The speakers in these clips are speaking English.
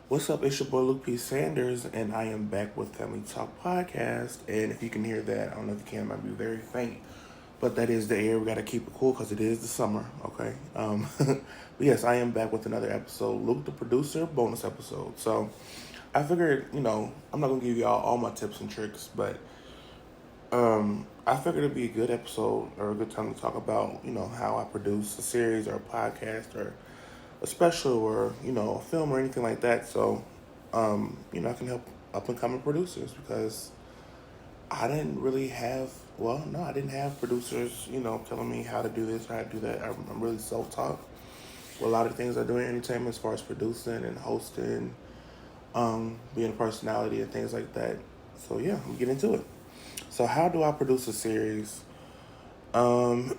What's up? It's your boy Luke P. Sanders, and I am back with Family Talk Podcast. And if you can hear that, I don't know if you can, it might be very faint, but that is the air. We got to keep it cool because it is the summer, okay? But yes, I am back with another episode, Luke the Producer, bonus episode. So I figured, I'm not going to give y'all all my tips and tricks, but I figured it'd be a good episode or a good time to talk about, how I produce a series or a podcast or a special or a film or anything like that. So I can help up and coming producers because I didn't really have well, no, I didn't have producers, telling me how to do this, how to do that. I'm really self-taught with a lot of things I do in entertainment as far as producing and hosting, being a personality and things like that. So yeah, I'm getting into it. So how do I produce a series? Um,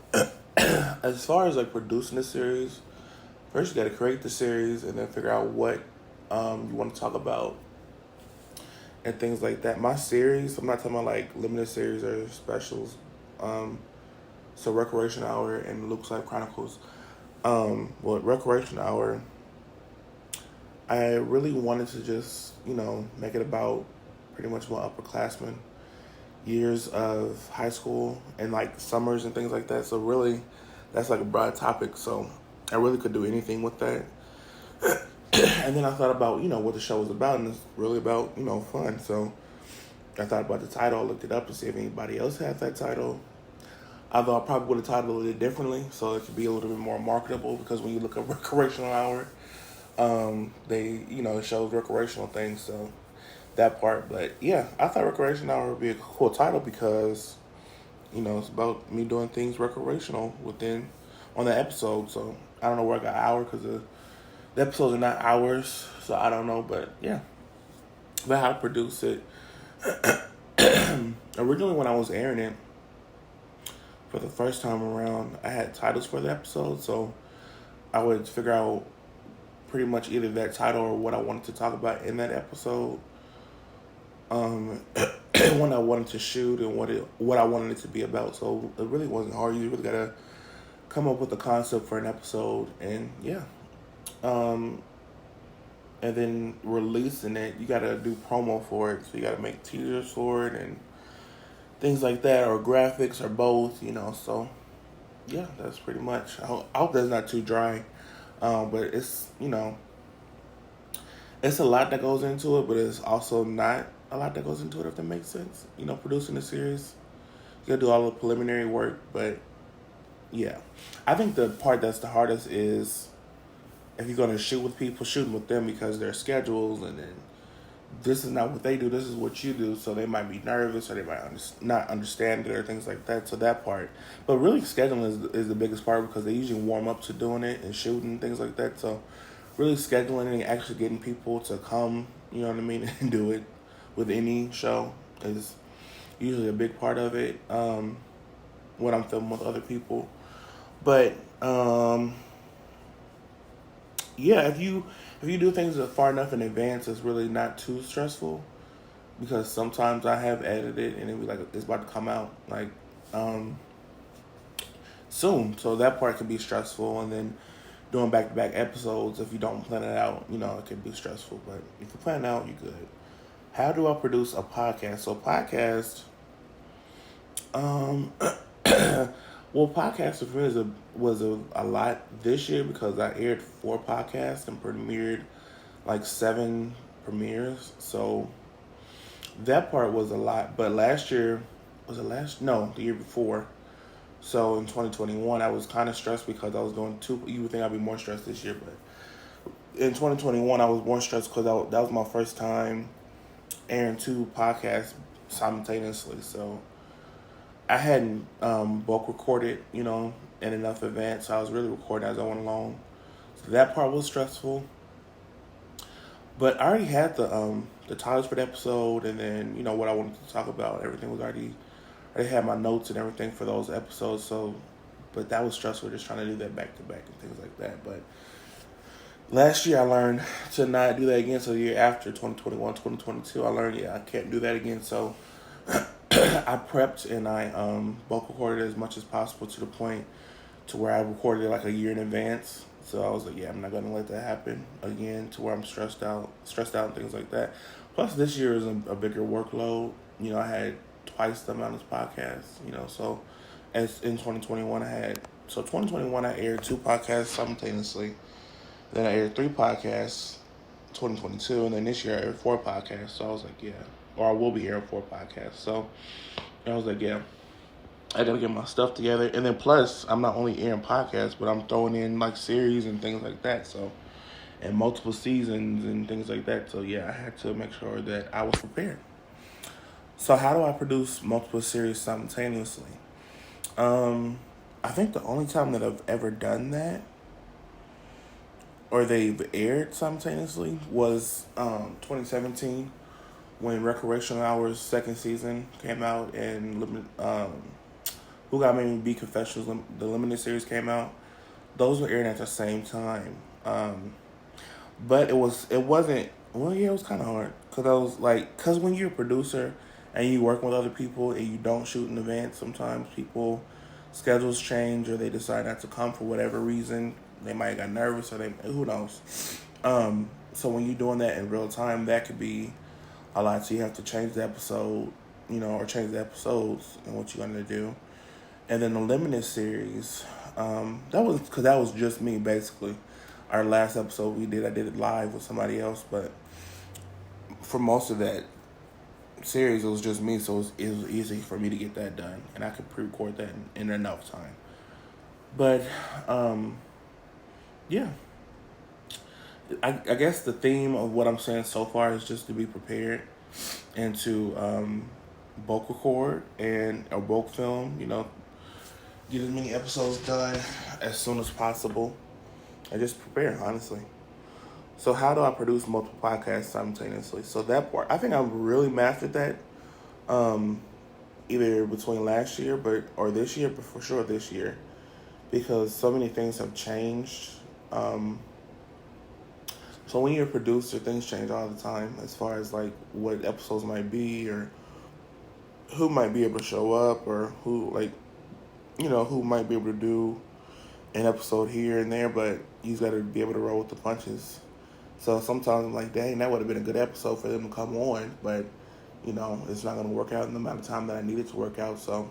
as far as like producing a series, first you got to create the series and then figure out what you want to talk about and things like that. My series, I'm not talking about like limited series or specials. Um, so Recreation Hour and Luke's Life Chronicles. Recreation Hour, I really wanted to just, make it about pretty much my upperclassmen, years of high school and like summers and things like that. So really, that's like a broad topic. So I really could do anything with that. And then I thought about, what the show was about, and it's really about, fun. So I thought about the title, looked it up to see if anybody else had that title. Although I probably would have titled it differently, so it could be a little bit more marketable, because when you look up Recreational Hour, it shows recreational things, so that part. But yeah, I thought Recreation Hour would be a cool title because, it's about me doing things recreational on the episode. So I don't know where I got hour because the episodes are not hours, so I don't know. But yeah, but how to produce it. Originally, when I was airing it for the first time around, I had titles for the episode, so I would figure out pretty much either that title or what I wanted to talk about in that episode, when I wanted to shoot and what I wanted it to be about. So it really wasn't hard. You really gotta come up with a concept for an episode, and yeah, and then releasing it, you gotta do promo for it. So you gotta make teasers for it and things like that, or graphics, or both. So yeah, that's pretty much. I hope that's not too dry, but it's a lot that goes into it, but it's also not a lot that goes into it, if that makes sense. Producing a series, you gotta do all the preliminary work, but yeah, I think the part that's the hardest is if you're gonna shoot with people, shooting with them because their schedules, and then this is not what they do, this is what you do, so they might be nervous or they might not understand it or things like that. So that part, but really scheduling is the biggest part because they usually warm up to doing it and shooting things like that. So really scheduling and actually getting people to come, you know what I mean, and do it with any show is usually a big part of it, when I'm filming with other people. But yeah, if you do things far enough in advance, it's really not too stressful, because sometimes I have edited and it be like it's about to come out like um soon, so that part can be stressful. And then doing back to back episodes, if you don't plan it out, it can be stressful. But if you plan it out, you're good. How do I produce a podcast? So podcast, um, well, podcast for me was a lot this year because I aired 4 podcasts and premiered like 7 premieres. So that part was a lot. But last year, was it last? No, the year before. So in 2021, I was kind of stressed because I was doing 2. You would think I'd be more stressed this year, but in 2021, I was more stressed because that was my first time airing 2 podcasts simultaneously. So I hadn't bulk recorded, in enough advance. So I was really recording as I went along. So that part was stressful. But I already had the titles for the episode, and then what I wanted to talk about. Everything was already. I already had my notes and everything for those episodes. So, but that was stressful, just trying to do that back to back and things like that. But last year I learned to not do that again. So the year after 2021, 2022, I learned I can't do that again. So I prepped and I bulk recorded as much as possible, to the point to where I recorded it like a year in advance. So I was like, yeah, I'm not gonna let that happen again to where I'm stressed out and things like that. Plus, this year is a bigger workload. You know, I had twice the amount of podcasts. You know, so as in 2021, 2021 I aired 2 podcasts simultaneously. Then I aired 3 podcasts, 2022, and then this year I aired 4 podcasts. So I was like, yeah, or I will be airing 4 podcasts. So I was like, yeah, I gotta get my stuff together. And then plus, I'm not only airing podcasts, but I'm throwing in like series and things like that. So, and multiple seasons and things like that. So yeah, I had to make sure that I was prepared. So how do I produce multiple series simultaneously? I think the only time that I've ever done that, or they've aired simultaneously, was 2017 when Recreational Hours second season came out and Who Got Made Me Be Confessionals, the limited series came out. Those were airing at the same time. But it wasn't, well, yeah, it was kind of hard. Because when you're a producer and you work with other people and you don't shoot in advance, sometimes people, schedules change or they decide not to come for whatever reason. They might have got nervous or who knows. So when you're doing that in real time, that could be a lot. So you have to change the episode, or change the episodes and what you're going to do. And then the limited series, that was just me basically. Our last episode I did it live with somebody else, but for most of that series, it was just me, so it was easy for me to get that done, and I could pre-record that in enough time. But yeah, I guess the theme of what I'm saying so far is just to be prepared and to bulk record or bulk film. Get as many episodes done as soon as possible. And just prepare, honestly. So how do I produce multiple podcasts simultaneously? So that part, I think I've really mastered that, either between last year or this year, but for sure this year, because so many things have changed. So when you're a producer, things change all the time as far as like what episodes might be or who might be able to show up or who might be able to do an episode here and there, but you got to be able to roll with the punches. So sometimes I'm like, dang, that would have been a good episode for them to come on, but, it's not going to work out in the amount of time that I need it to work out. So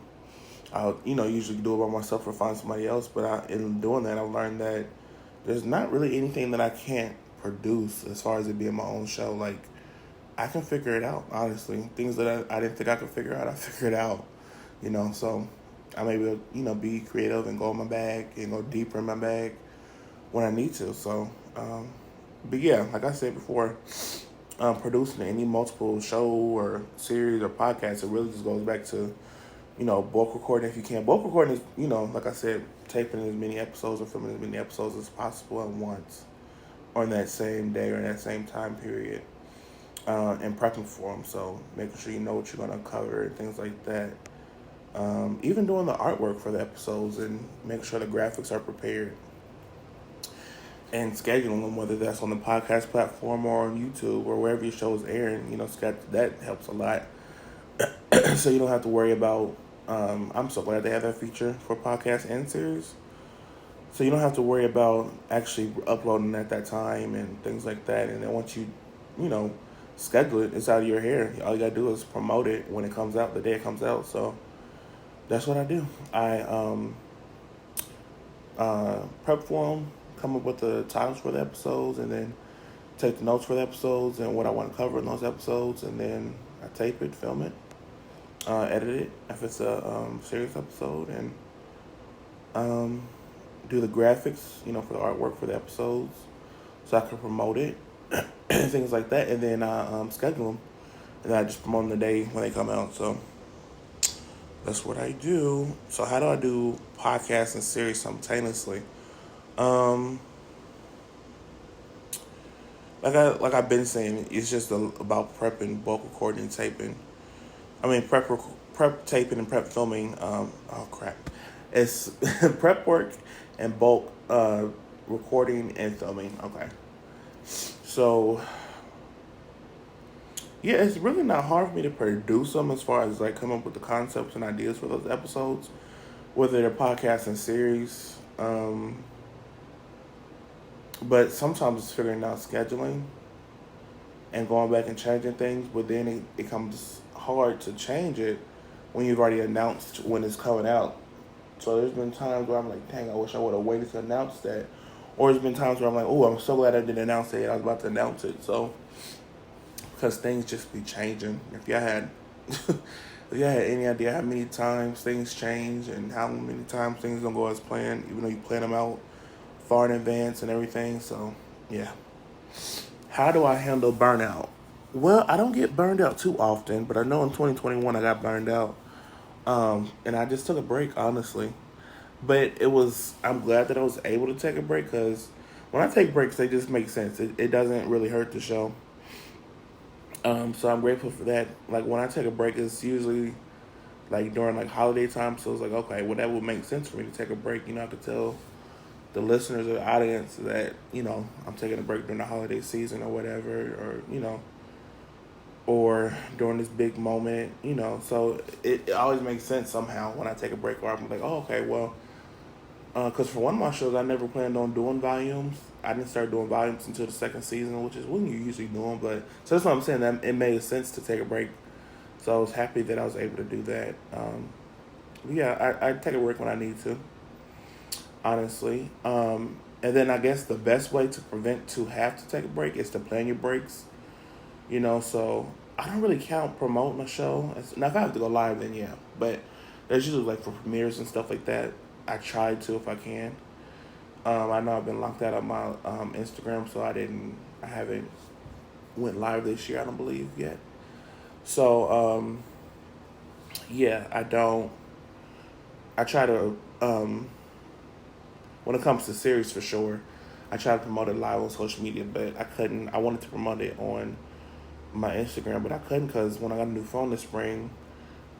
I'll, usually do it by myself or find somebody else. But in doing that, I learned that there's not really anything that I can't produce as far as it being my own show. Like, I can figure it out, honestly. Things that I didn't think I could figure out, I figured it out, so I may be, be creative and go in my bag and go deeper in my bag when I need to. So, but yeah, like I said before, producing any multiple show or series or podcast, it really just goes back to, bulk recording if you can. Bulk recording is, like I said, taping as many episodes or filming as many episodes as possible at once on that same day or that same time period, and prepping for them. So making sure you know what you're going to cover and things like that. Even doing the artwork for the episodes and making sure the graphics are prepared and scheduling them, whether that's on the podcast platform or on YouTube or wherever your show is airing. That helps a lot. So you don't have to worry about, I'm so glad they have that feature for podcasts and series. So you don't have to worry about actually uploading at that time and things like that. And then once you schedule it, it's out of your hair. All you got to do is promote it when it comes out, the day it comes out. So that's what I do. I prep for them, come up with the titles for the episodes, and then take the notes for the episodes and what I want to cover in those episodes, and then I tape it, film it, edit it if it's a serious episode, and do the graphics, for the artwork for the episodes, so I can promote it, and things like that, and then I schedule them, and then I just promote them the day when they come out. So that's what I do. So how do I do podcasts and series simultaneously? Like I've been saying, it's just about prepping, bulk recording, and taping. Prep taping and prep filming. Oh crap! It's prep work and bulk recording and filming. Okay, so yeah, it's really not hard for me to produce them as far as like come up with the concepts and ideas for those episodes, whether they're podcasts and series. But sometimes it's figuring out scheduling and going back and changing things. But then it becomes hard to change it when you've already announced when it's coming out. So there's been times where I'm like, dang, I wish I would have waited to announce that. Or there's been times where I'm like, oh, I'm so glad I didn't announce it. I was about to announce it. So, because things just be changing. If y'all had, if y'all had any idea how many times things change and how many times things don't go as planned, even though you plan them out far in advance and everything. So, yeah. How do I handle burnout? Well, I don't get burned out too often, but I know in 2021 I got burned out. And I just took a break, honestly. But I'm glad that I was able to take a break because when I take breaks, they just make sense. It doesn't really hurt the show. So I'm grateful for that. Like when I take a break, it's usually like during like holiday time. So it's like, okay, well, that would make sense for me to take a break. You know, I have to tell the listeners or the audience that, I'm taking a break during the holiday season or whatever, or during this big moment. So it always makes sense somehow when I take a break, or I'm like, oh, okay, well, because for one of my shows, I never planned on doing volumes. I didn't start doing volumes until the second season, which is when you're usually doing. But so that's what I'm saying. That it made sense to take a break. So I was happy that I was able to do that. Yeah, I take a break when I need to, honestly. And then I guess the best way to prevent to have to take a break is to plan your breaks. So I don't really count promoting a show. Now, if I have to go live, then yeah. But there's usually like for premieres and stuff like that. I try to if I can. I know I've been locked out of my Instagram, so I haven't went live this year. I don't believe yet. So yeah, I don't. I try to when it comes to series for sure. I try to promote it live on social media, but I couldn't. I wanted to promote it on my Instagram, but I couldn't because when I got a new phone this spring,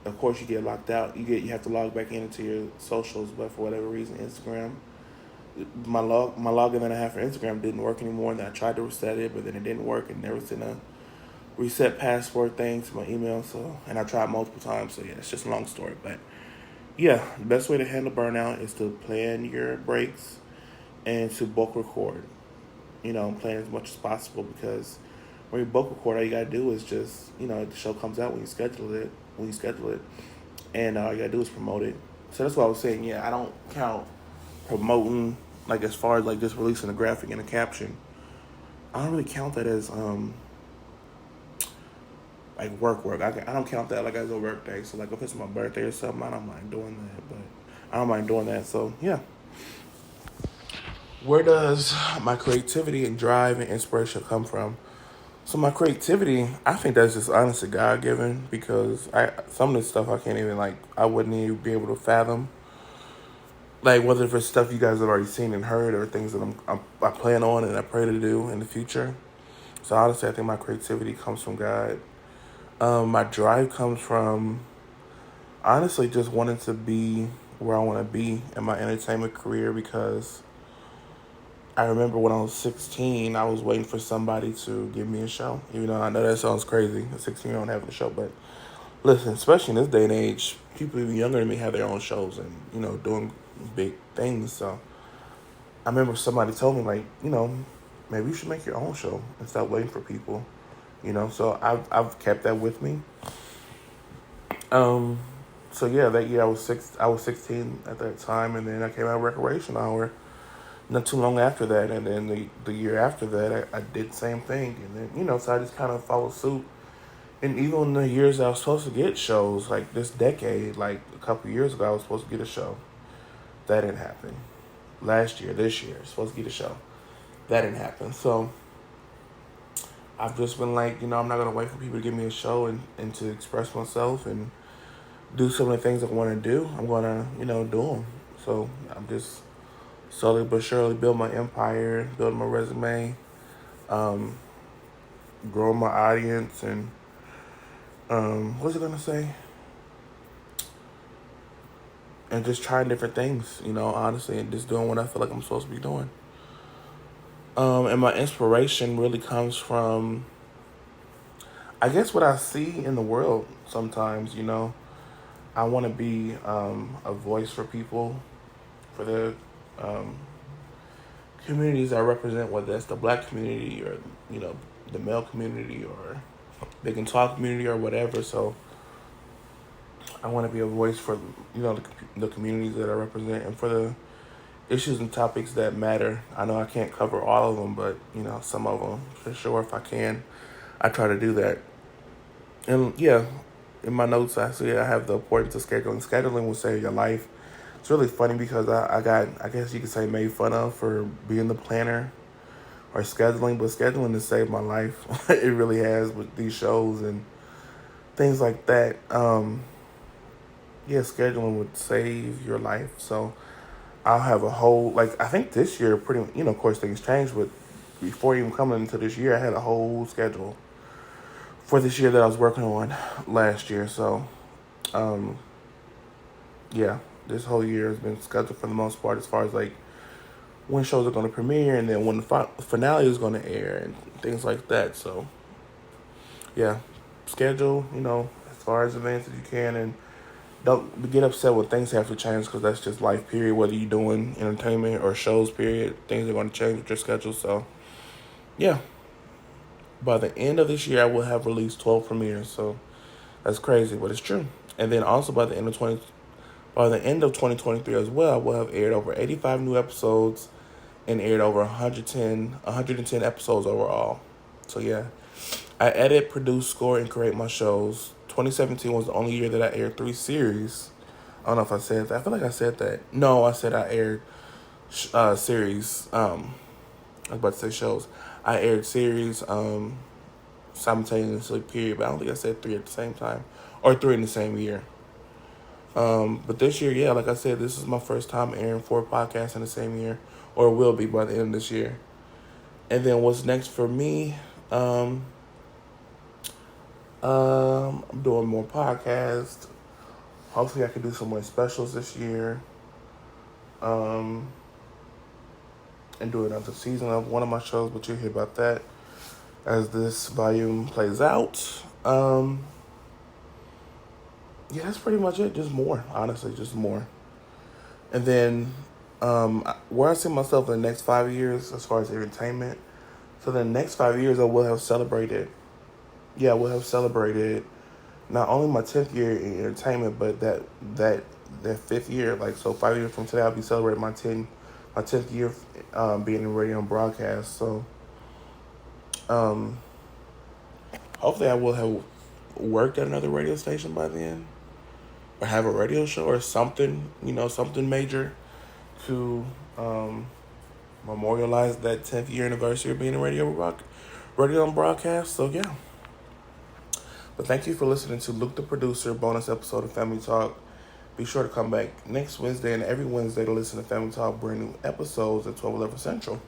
of course you get locked out. You have to log back into your socials, but for whatever reason, Instagram, my login that I have for Instagram didn't work anymore. And then I tried to reset it, but then it didn't work, and never sent a reset password thing to my email. So, and I tried multiple times. So yeah, it's just a long story, but yeah, the best way to handle burnout is to plan your breaks and to bulk record. Plan as much as possible because when you bulk record, all you gotta do is just the show comes out when you schedule it, and all you gotta do is promote it. So that's what I was saying. Yeah, I don't count promoting like as far as like just releasing a graphic and a caption. I don't really count that as like work. I don't count that like as a work day. So like if it's my birthday or something, I don't mind doing that. But I don't mind doing that. So yeah. Where does my creativity and drive and inspiration come from? So my creativity, I think that's just honestly God given because some of this stuff I can't even I wouldn't even be able to fathom. Like whether if it's stuff you guys have already seen and heard or things that I plan on and I pray to do in the future. So honestly, I think my creativity comes from God. My drive comes from honestly just wanting to be where I want to be in my entertainment career because I remember when I was 16, I was waiting for somebody to give me a show. Even though I know that sounds crazy, a 16-year-old having a show. But listen, especially in this day and age, people even younger than me have their own shows and, doing big things. So I remember somebody told me, maybe you should make your own show and stop waiting for people. So I've kept that with me. So yeah, that year I was 16 at that time, and then I came out of Recreation Hour not too long after that, and then the year after that, I did the same thing, and then so I just kind of followed suit. And even in the years I was supposed to get shows, like this decade, like a couple years ago, I was supposed to get a show. That didn't happen. This year, I was supposed to get a show. That didn't happen. So I've just been I'm not gonna wait for people to give me a show and to express myself and do some of the things I want to do. I'm gonna do them. So I'm just slowly but surely build my empire, build my resume, grow my audience, and what's it gonna say? And just trying different things, honestly, and just doing what I feel like I'm supposed to be doing. And my inspiration really comes from, I guess, what I see in the world sometimes, I want to be a voice for people, for the communities I represent, whether that's the black community or, you know, the male community or the can talk community or whatever. So I want to be a voice for, you know, the communities that I represent and for the issues and topics that matter. I know I can't cover all of them, but, you know, some of them for sure. If I can, I try to do that. And yeah, in my notes, I see I have the importance of scheduling. Scheduling will save your life. It's really funny because I got, I guess you could say, made fun of for being the planner or scheduling, but scheduling has saved my life. It really has with these shows and things like that. Yeah, scheduling would save your life. So I'll have a whole, like, I think this year, pretty, you know, of course things changed, but before even coming into this year, I had a whole schedule for this year that I was working on last year. So, yeah, this whole year has been scheduled for the most part as far as like when shows are going to premiere and then when the finale is going to air and things like that. So, yeah, schedule, you know, as far as events as you can, and don't get upset when things have to change because that's just life, period. Whether you're doing entertainment or shows, period, things are going to change with your schedule. So, yeah, by the end of this year, I will have released 12 premieres. So that's crazy, but it's true. And then also by the end of 2023 as well, I will have aired over 85 new episodes and aired over 110 episodes overall. So yeah, I edit, produce, score, and create my shows. 2017 was the only year that I aired 3 series. I don't know if I said that. I feel like I said that. No, I said I aired series. I was about to say shows. I aired series simultaneously, period. But I don't think I said 3 at the same time. Or 3 in the same year. But this year, yeah, like I said, this is my first time airing 4 podcasts in the same year. Or will be by the end of this year. And then what's next for me? I'm doing more podcasts. Hopefully I can do some more specials this year. And do another season of one of my shows, but you'll hear about that as this volume plays out. Yeah, that's pretty much it. Just more, honestly, just more. And then where I see myself in the next 5 years as far as entertainment. So the next 5 years I will have celebrated. Yeah, we'll have celebrated not only my 10th year in entertainment, but that 5th year. Like, so 5 years from today, I'll be celebrating my 10th year being in radio and broadcast. So, hopefully I will have worked at another radio station by then, or have a radio show or something, you know, something major to memorialize that 10th year anniversary of being in radio and broadcast. So, yeah. But thank you for listening to Luke the Producer bonus episode of Family Talk. Be sure to come back next Wednesday and every Wednesday to listen to Family Talk brand new episodes at 12:11 Central.